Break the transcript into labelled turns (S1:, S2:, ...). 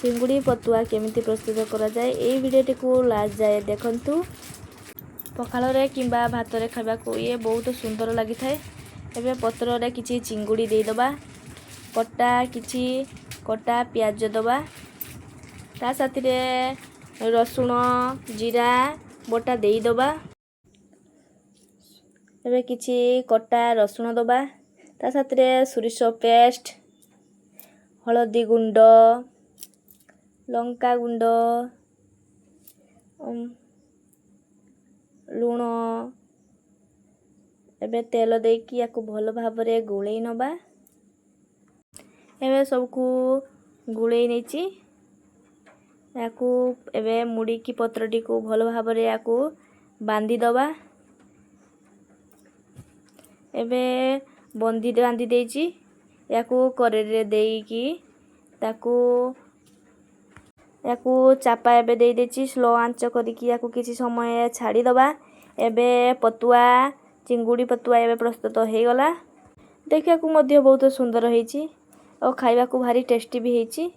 S1: चिंगुड़ी पतुआ केमिति प्रस्तुत करा जाए ए वीडियोटी को लास्ट जाए देखंतु। पखाल रे किंबा भात रे खाबा को ये बहुत सुंदर लगी थाए। एबे पत्र रे किछि चिंगुड़ी दे दबा, किछि कटा प्याज दबा, ता साथी रे रसुण जीरा बटा दे दबा। एबे किछि कटा रसुण दबा, ता साथी रे सुरिस पेस्ट, हळदी गुंड, लंका गुंड, लूण। एबे तेल देकी याकू भल भाबरे गोळेई नबा। एबे सबकू गोळेई नेची याकू एबे मुड़ी की पत्रटी को भल भाबरे याकू बांधी दबा। एबे बांधी देची याकू करेरे देकी ताकू याकू चापा एबे दे देची स्लो आंच करिकी याकू किछि समय छाड़ी दबा। एबे पतुआ चिंगुड़ी पतुआ एबे प्रस्तुत हो गला। देखिया को मध्य बहुत सुंदर हेची और खाइबा को भारी टेस्टी भी हेची।